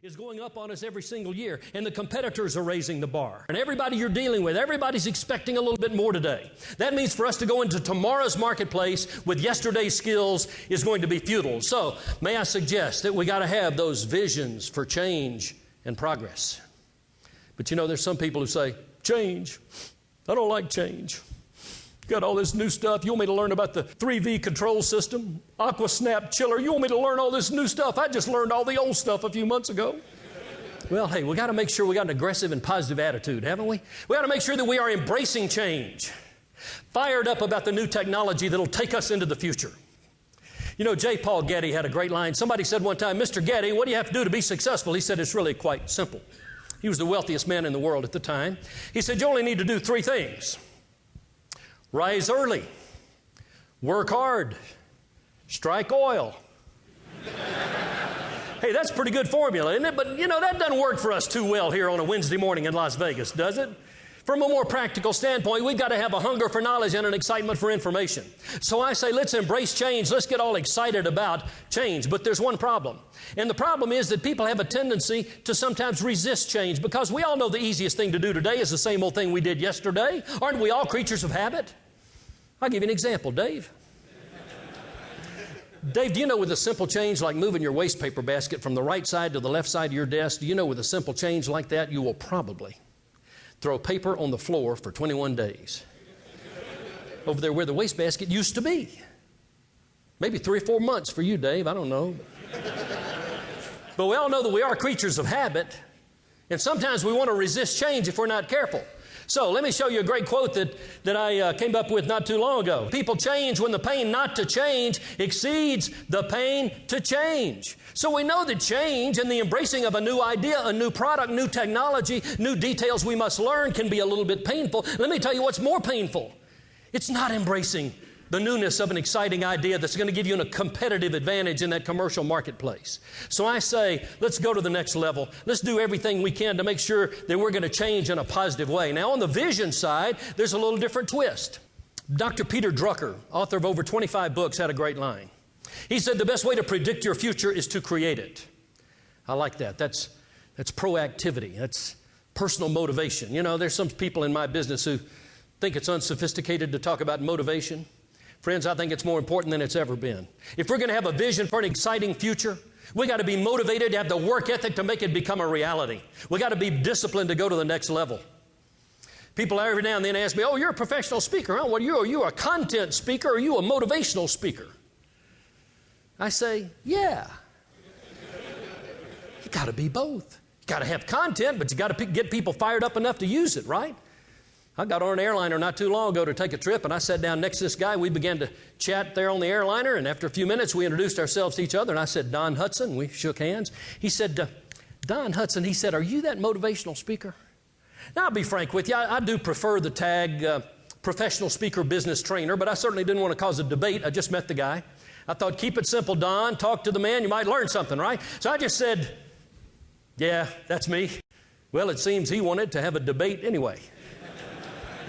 is going up on us every single year, and the competitors are raising the bar. And everybody you're dealing with, everybody's expecting a little bit more today. That means for us to go into tomorrow's marketplace with yesterday's skills is going to be futile. So, may I suggest that we got to have those visions for change and progress. But you know, there's some people who say, change. I don't like change. Got all this new stuff. You want me to learn about the 3V control system, Aqua Snap chiller. You want me to learn all this new stuff? I just learned all the old stuff a few months ago. Well, hey, we got to make sure we got an aggressive and positive attitude, haven't we? We got to make sure that we are embracing change, fired up about the new technology that'll take us into the future. You know, J. Paul Getty had a great line. Somebody said one time, Mr. Getty, what do you have to do to be successful? He said, it's really quite simple. He was the wealthiest man in the world at the time. He said, you only need to do 3 things. Rise early, work hard, strike oil. Hey, that's a pretty good formula, isn't it? But, you know, that doesn't work for us too well here on a Wednesday morning in Las Vegas, does it? From a more practical standpoint, we've got to have a hunger for knowledge and an excitement for information. So I say, let's embrace change. Let's get all excited about change. But there's one problem. And the problem is that people have a tendency to sometimes resist change, because we all know the easiest thing to do today is the same old thing we did yesterday. Aren't we all creatures of habit? I'll give you an example, Dave. Dave, do you know with a simple change like moving your waste paper basket from the right side to the left side of your desk, do you know with a simple change like that, you will probably throw paper on the floor for 21 days. Over there where the wastebasket used to be. Maybe 3 or 4 months for you, Dave. I don't know. But we all know that we are creatures of habit. And sometimes we want to resist change if we're not careful. So let me show you a great quote that I came up with not too long ago. People change when the pain not to change exceeds the pain to change. So we know that change and the embracing of a new idea, a new product, new technology, new details we must learn can be a little bit painful. Let me tell you what's more painful. It's not embracing the newness of an exciting idea that's going to give you a competitive advantage in that commercial marketplace. So I say, let's go to the next level. Let's do everything we can to make sure that we're going to change in a positive way. Now, on the vision side, there's a little different twist. Dr. Peter Drucker, author of over 25 books, had a great line. He said, the best way to predict your future is to create it. I like that. That's proactivity. That's personal motivation. You know, there's some people in my business who think it's unsophisticated to talk about motivation. Friends, I think it's more important than it's ever been. If we're going to have a vision for an exciting future, we got to be motivated to have the work ethic to make it become a reality. We got to be disciplined to go to the next level. People every now and then ask me, oh, you're a professional speaker, huh? What are you a content speaker or are you a motivational speaker? I say, yeah. You got to be both. You got to have content, but you got to get people fired up enough to use it, right? I got on an airliner not too long ago to take a trip, and I sat down next to this guy. We began to chat there on the airliner, and after a few minutes, we introduced ourselves to each other, and I said, Don Hutson. We shook hands. He said, Don Hutson, he said, are you that motivational speaker? Now, I'll be frank with you. I do prefer the tag professional speaker, business trainer, but I certainly didn't want to cause a debate. I just met the guy. I thought, keep it simple, Don. Talk to the man. You might learn something, right? So I just said, yeah, that's me. Well, it seems he wanted to have a debate anyway.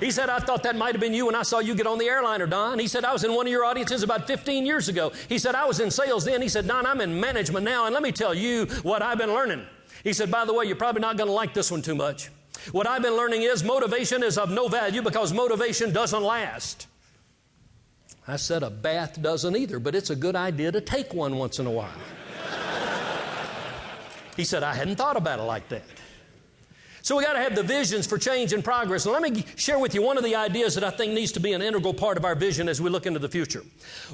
He said, I thought that might have been you when I saw you get on the airliner, Don. He said, I was in one of your audiences about 15 years ago. He said, I was in sales then. He said, Don, I'm in management now, and let me tell you what I've been learning. He said, by the way, you're probably not going to like this one too much. What I've been learning is motivation is of no value because motivation doesn't last. I said, a bath doesn't either, but it's a good idea to take one once in a while. He said, I hadn't thought about it like that. So we got to have the visions for change and progress. And let me share with you one of the ideas that I think needs to be an integral part of our vision as we look into the future.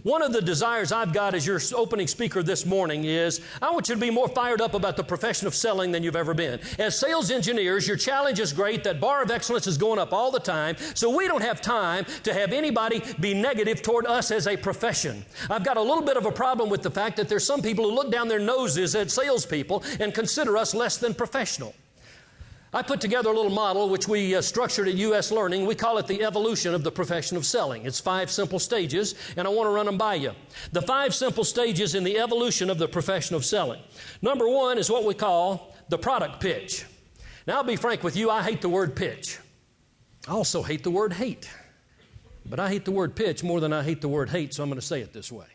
One of the desires I've got as your opening speaker this morning is I want you to be more fired up about the profession of selling than you've ever been. As sales engineers, your challenge is great. That bar of excellence is going up all the time. So we don't have time to have anybody be negative toward us as a profession. I've got a little bit of a problem with the fact that there's some people who look down their noses at salespeople and consider us less than professional. I put together a little model which we structured at U.S. Learning. We call it the evolution of the profession of selling. It's 5 simple stages, and I want to run them by you. The 5 simple stages in the evolution of the profession of selling. Number 1 is what we call the product pitch. Now, I'll be frank with you, I hate the word pitch. I also hate the word hate. But I hate the word pitch more than I hate the word hate, so I'm going to say it this way.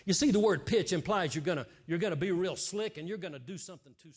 You see, the word pitch implies you're going to be real slick and you're going to do something to somebody.